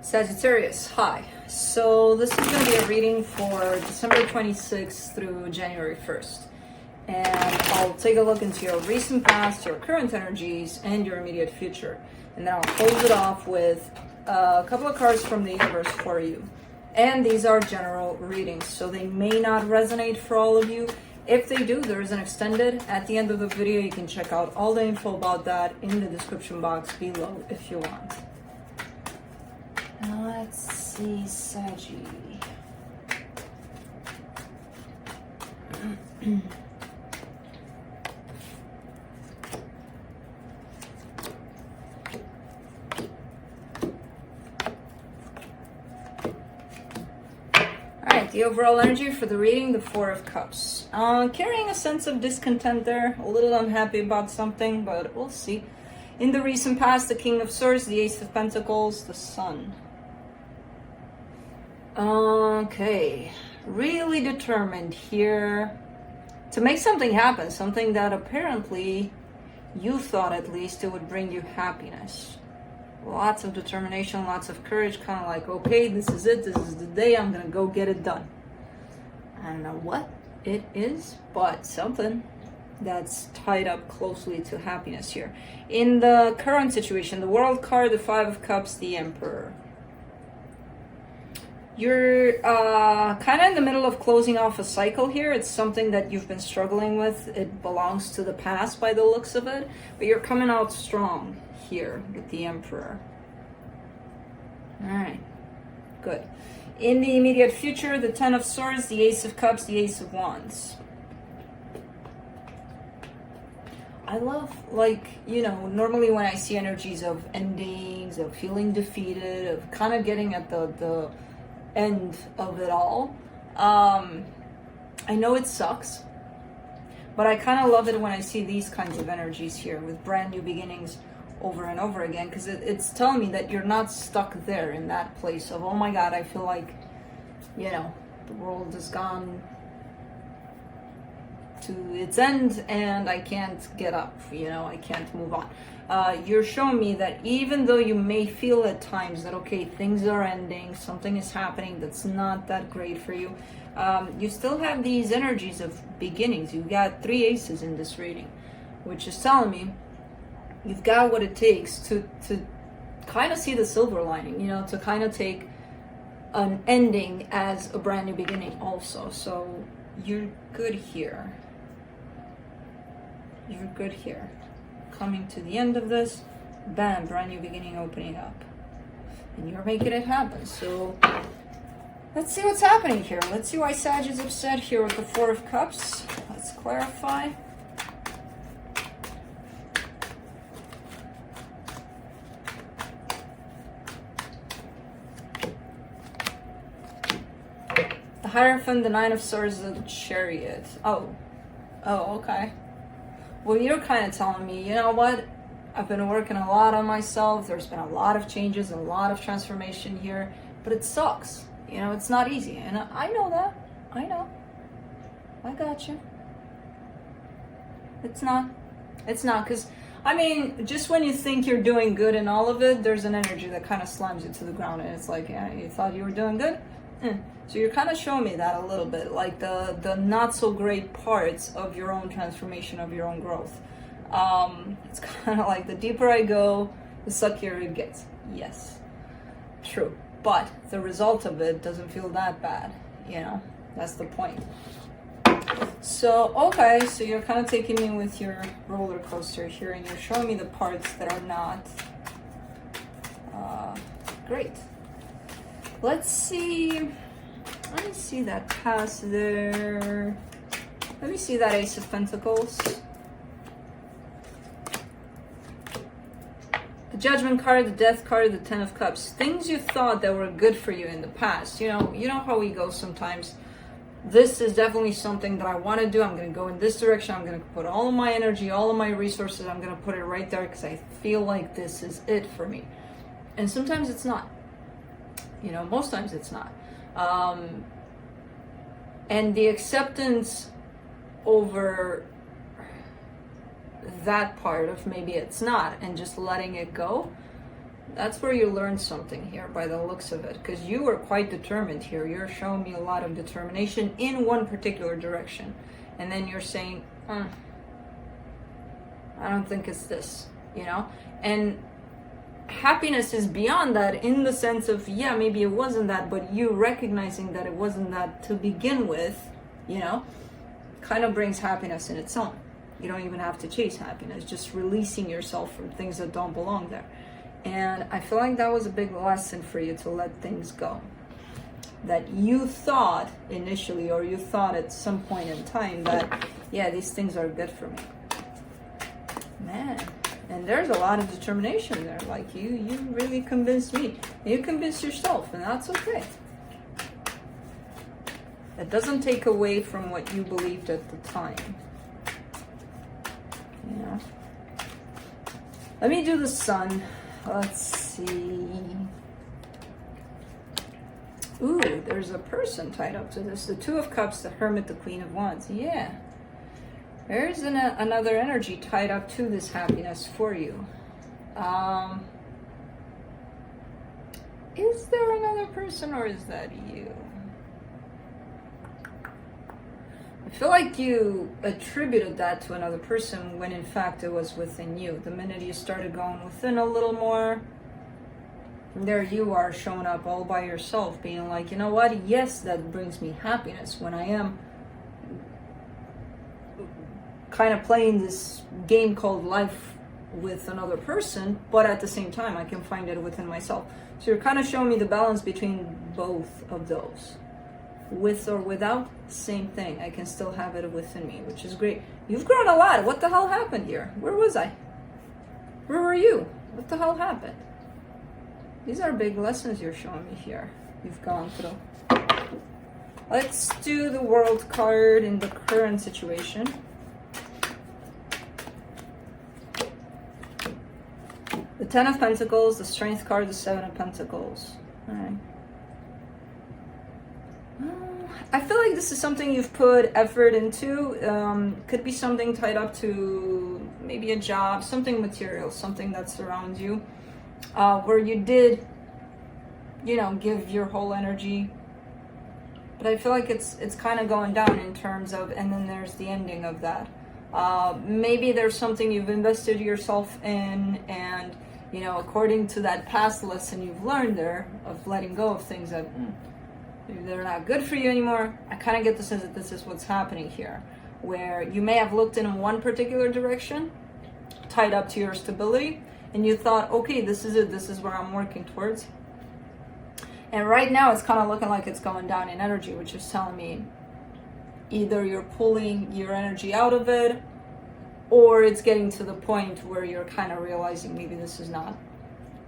Sagittarius, hi. So this is going to be a reading for December 26th through January 1st. And I'll take a look into your recent past, your current energies, and your immediate future. And then I'll close it off with a couple of cards from the universe for you. And these are general readings, so they may not resonate for all of you. If they do, there is an extended at the end of the video. You can check out all the info about that in the description box below if you want. Now let's see, Saggy. Alright, the overall energy for the reading, the Four of Cups. Carrying a sense of discontent there, a little unhappy about something, but we'll see. In the recent past, the King of Swords, the Ace of Pentacles, the Sun. Okay, really determined here to make something happen, something that apparently you thought at least it would bring you happiness. Lots of determination, lots of courage, kind of like, okay, this is it, this is the day, I'm gonna go get it done. I don't know what it is, but something that's tied up closely to happiness here. In the current situation, the World card, the Five of Cups, the Emperor. You're kind of in the middle of closing off a cycle here. It's something that you've been struggling with. It belongs to the past by the looks of it, but you're coming out strong here with the Emperor. All right, good. In the immediate future, the Ten of Swords, the Ace of Cups, the Ace of Wands. I love, like, you know, normally when I see energies of endings, of feeling defeated, of kind of getting at the end of it all, I know it sucks, but I kind of love it when I see these kinds of energies here with brand new beginnings over and over again, because it's telling me that you're not stuck there in that place of, oh my god, I feel like, you know, the world has gone to its end and I can't get up, you know, I can't move on. You're showing me that even though you may feel at times that, okay, things are ending, something is happening that's not that great for you, you still have these energies of beginnings. You've got three aces in this reading, which is telling me you've got what it takes to kind of see the silver lining, you know, to kind of take an ending as a brand new beginning also. So you're good here. You're good here. Coming to the end of this, bam, brand new beginning opening up. And you're making it happen. So let's see what's happening here. Let's see why Sag is upset here with the Four of Cups. Let's clarify. The Hierophant, the Nine of Swords, the Chariot. Oh, okay. Well, you're kind of telling me, you know what? I've been working a lot on myself. There's been a lot of changes, a lot of transformation here, but it sucks. You know, it's not easy. And I know that. I know. I got you. It's not. It's not, because, I mean, just when you think you're doing good in all of it, there's an energy that kind of slams you to the ground, and it's like, yeah, you thought you were doing good? So you're kind of showing me that a little bit, like the not so great parts of your own transformation, of your own growth. It's kind of like the deeper I go, the suckier it gets. Yes, true. But the result of it doesn't feel that bad, you know? That's the point. So, okay, so you're kind of taking me with your roller coaster here, and you're showing me the parts that are not great. Let's see. Let me see that pass there. Let me see that Ace of Pentacles. The Judgment card, the Death card, the Ten of Cups. Things you thought that were good for you in the past. You know how we go sometimes. This is definitely something that I want to do. I'm going to go in this direction. I'm going to put all of my energy, all of my resources. I'm going to put it right there because I feel like this is it for me. And sometimes it's not. You know, most times it's not. And the acceptance over that part of maybe it's not, and just letting it go, That's where you learned something here by the looks of it, because you were quite determined here. You're showing me a lot of determination in one particular direction. And then you're saying, I don't think it's this, you know? And happiness is beyond that, in the sense of, yeah, maybe it wasn't that, but you recognizing that it wasn't that to begin with, you know, kind of brings happiness in its own. You don't even have to chase happiness, just releasing yourself from things that don't belong there. And I feel like that was a big lesson for you, to let things go. That you thought initially, or you thought at some point in time that, yeah, these things are good for me. Man, and there's a lot of determination there. Like you really convinced me. You convinced yourself, and that's okay. It doesn't take away from what you believed at the time. Yeah. Let me do the sun. Let's see. Ooh, there's a person tied up to this. The Two of Cups, the Hermit, the Queen of Wands. Yeah. There's another energy tied up to this happiness for you. Is there another person, or is that you? I feel like you attributed that to another person when in fact it was within you. The minute you started going within a little more, there you are showing up all by yourself, being like, you know what? Yes, that brings me happiness when I am kind of playing this game called life with another person, but at the same time, I can find it within myself. So you're kind of showing me the balance between both of those. With or without, same thing. I can still have it within me, which is great. You've grown a lot. What the hell happened here? Where was I? Where were you? What the hell happened? These are big lessons you're showing me here. You've gone through. Let's do the World card in the current situation. The Ten of Pentacles, the Strength card, the Seven of Pentacles. All right. I feel like this is something you've put effort into. Could be something tied up to maybe a job, something material, something that surrounds you, where you did, you know, give your whole energy. But I feel like it's kind of going down in terms of, and then there's the ending of that. Maybe there's something you've invested yourself in, and, you know, according to that past lesson you've learned there of letting go of things that they're not good for you anymore. I kind of get the sense that this is what's happening here, where you may have looked in one particular direction, tied up to your stability, and you thought, okay, this is it, this is where I'm working towards. And right now it's kind of looking like it's going down in energy, which is telling me either you're pulling your energy out of it, or it's getting to the point where you're kind of realizing maybe this is not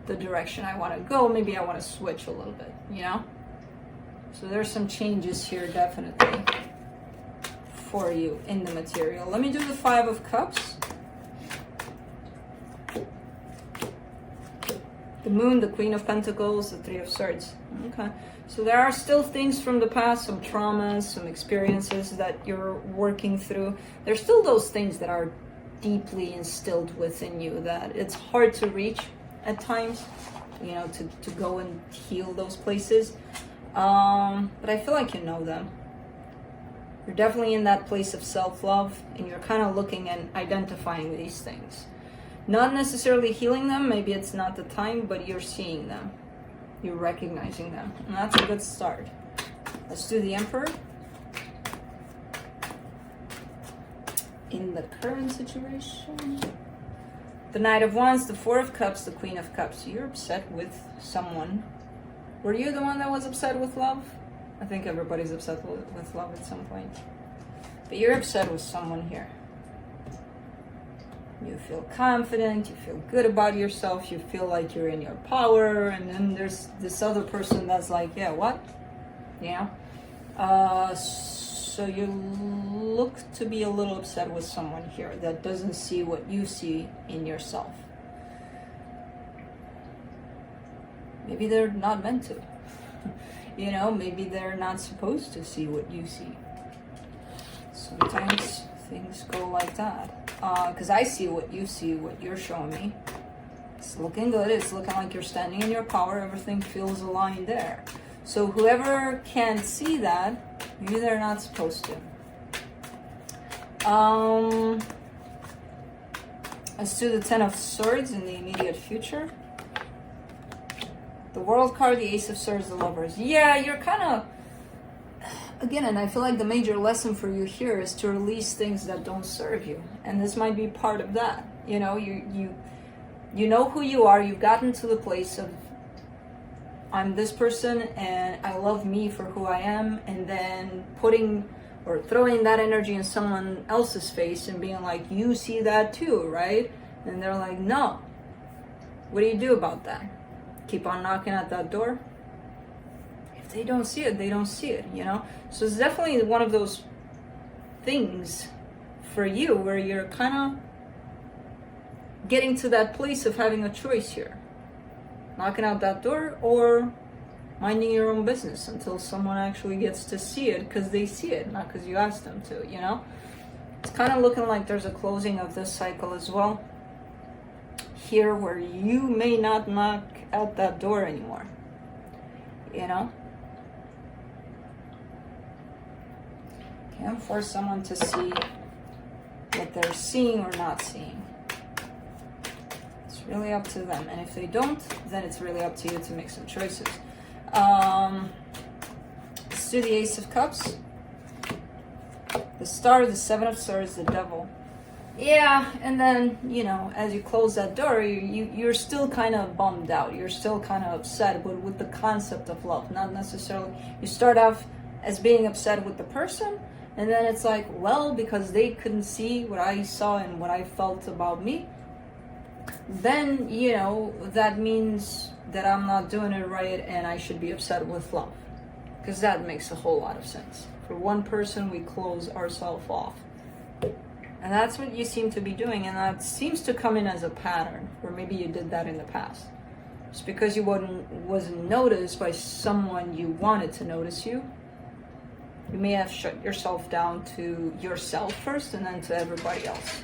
the direction I want to go. Maybe I want to switch a little bit, you know? So there's some changes here definitely for you in the material. Let me do the Five of Cups. The Moon, the Queen of Pentacles, the Three of Swords. Okay. So there are still things from the past, some traumas, some experiences that you're working through. There's still those things that are deeply instilled within you that it's hard to reach at times, you know, to go and heal those places. But I feel like you know them. You're definitely in that place of self-love, and you're kind of looking and identifying these things. Not necessarily healing them, maybe it's not the time, but you're seeing them. You're recognizing them, and that's a good start. Let's do the Emperor. In the current situation, the Knight of Wands, the Four of Cups, the Queen of Cups. You're upset with someone. Were you the one that was upset with love? I think everybody's upset with love at some point. But you're upset with someone here. You feel confident, you feel good about yourself, you feel like you're in your power, and then there's this other person that's like, yeah, what? Yeah. So you look to be a little upset with someone here that doesn't see what you see in yourself. Maybe they're not meant to. You know, maybe they're not supposed to see what you see. Sometimes things go like that. Because I see what you see, what you're showing me. It's looking good. It's looking like you're standing in your power. Everything feels aligned there. So whoever can't see that, maybe they're not supposed to. Let's do the Ten of Swords in the immediate future. The World card, the Ace of Swords, the Lovers. Yeah, you're kind of, again, and I feel like the major lesson for you here is to release things that don't serve you. And this might be part of that. You know, you know who you are. You've gotten to the place of, I'm this person and I love me for who I am. And then putting or throwing that energy in someone else's face and being like, you see that too, right? And they're like, no. What do you do about that? Keep on knocking at that door? If they don't see it, they don't see it, you know? So it's definitely one of those things for you where you're kind of getting to that place of having a choice here. Knocking out that door or minding your own business until someone actually gets to see it because they see it, not because you asked them to, you know? It's kind of looking like there's a closing of this cycle as well. Here where you may not knock at that door anymore, you know? Can't force someone to see what they're seeing or not seeing. It's really up to them. And if they don't, then it's really up to you to make some choices. Let's do the Ace of Cups, the Star, the Seven of Swords, the Devil. Yeah, and then, you know, as you close that door, you're still kind of bummed out. You're still kind of upset with the concept of love. Not necessarily, you start off as being upset with the person, and then it's like, well, because they couldn't see what I saw and what I felt about me, then, you know, that means that I'm not doing it right and I should be upset with love. Because that makes a whole lot of sense. For one person, we close ourselves off. And that's what you seem to be doing, and that seems to come in as a pattern, or maybe you did that in the past. Just because you wasn't noticed by someone you wanted to notice you, you may have shut yourself down to yourself first and then to everybody else.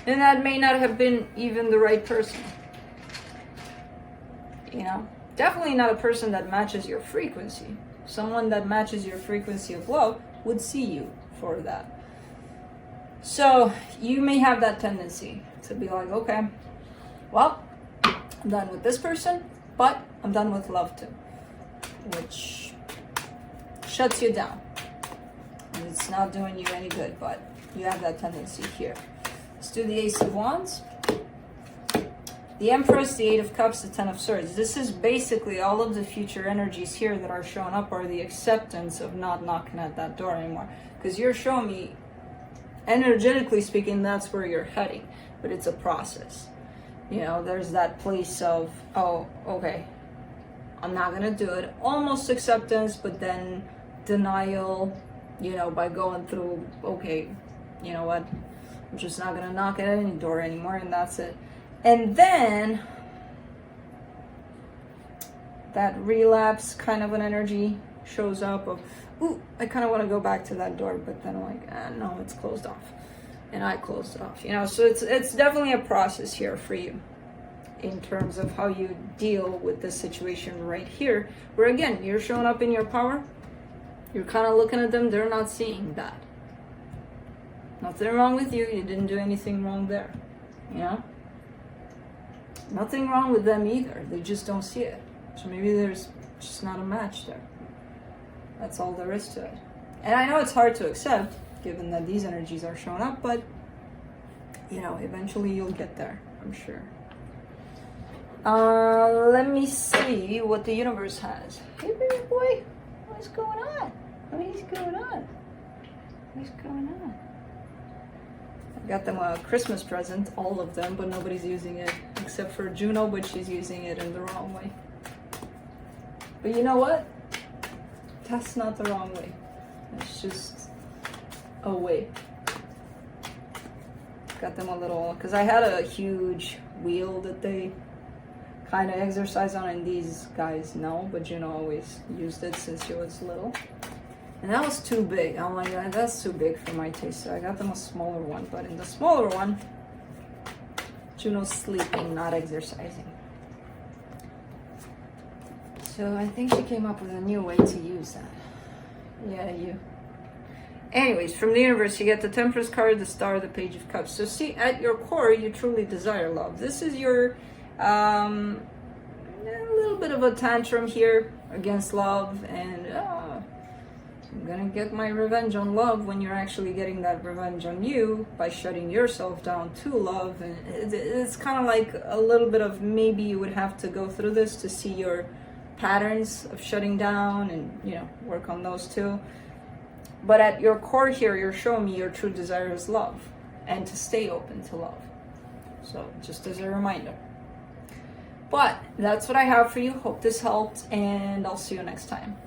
And that may not have been even the right person. You know? Definitely not a person that matches your frequency. Someone that matches your frequency of love would see you for that. So you may have that tendency to be like, okay, well, I'm done with this person, but I'm done with love too, which shuts you down. And it's not doing you any good, but you have that tendency here. Let's do the Ace of Wands, the Empress, the Eight of Cups, the Ten of Swords. This is basically all of the future energies here that are showing up are the acceptance of not knocking at that door anymore. Because you're showing me, energetically speaking, that's where you're heading, but it's a process. You know, there's that place of, oh, okay, I'm not gonna do it. Almost acceptance, but then denial, you know, by going through, okay, you know what, I'm just not gonna knock at any door anymore, and that's it. And then that relapse kind of an energy shows up of, ooh, I kind of want to go back to that door, but then I'm like, no, it's closed off. And I closed it off, you know? So it's definitely a process here for you in terms of how you deal with this situation right here, where again, you're showing up in your power, you're kind of looking at them, they're not seeing that. Nothing wrong with you, you didn't do anything wrong there, you know? Nothing wrong with them either, they just don't see it. So maybe there's just not a match there. That's all there is to it. And I know it's hard to accept, given that these energies are showing up, but, you know, eventually you'll get there, I'm sure. Let me see what the universe has. Hey, baby boy, what's going on? What is going on? What's going on? I got them a Christmas present, all of them, but nobody's using it, except for Juno, but she's using it in the wrong way. But you know what? That's not the wrong way. It's just a way. Got them a little, because I had a huge wheel that they kind of exercise on, and these guys know, but Juno always used it since she was little. And that was too big. I'm like, that's too big for my taste. So I got them a smaller one, but in the smaller one, Juno's sleeping, not exercising. So I think she came up with a new way to use that. Yeah, you. Anyways, from the universe, you get the Temperance card, the Star, the Page of Cups. So see, at your core, you truly desire love. This is your, a little bit of a tantrum here against love, and I'm gonna get my revenge on love, when you're actually getting that revenge on you by shutting yourself down to love. And it's kind of like a little bit of, maybe you would have to go through this to see your patterns of shutting down and, you know, work on those too. But at your core here, you're showing me your true desire is love, and to stay open to love. So just as a reminder. But that's what I have for you. Hope this helped, and I'll see you next time.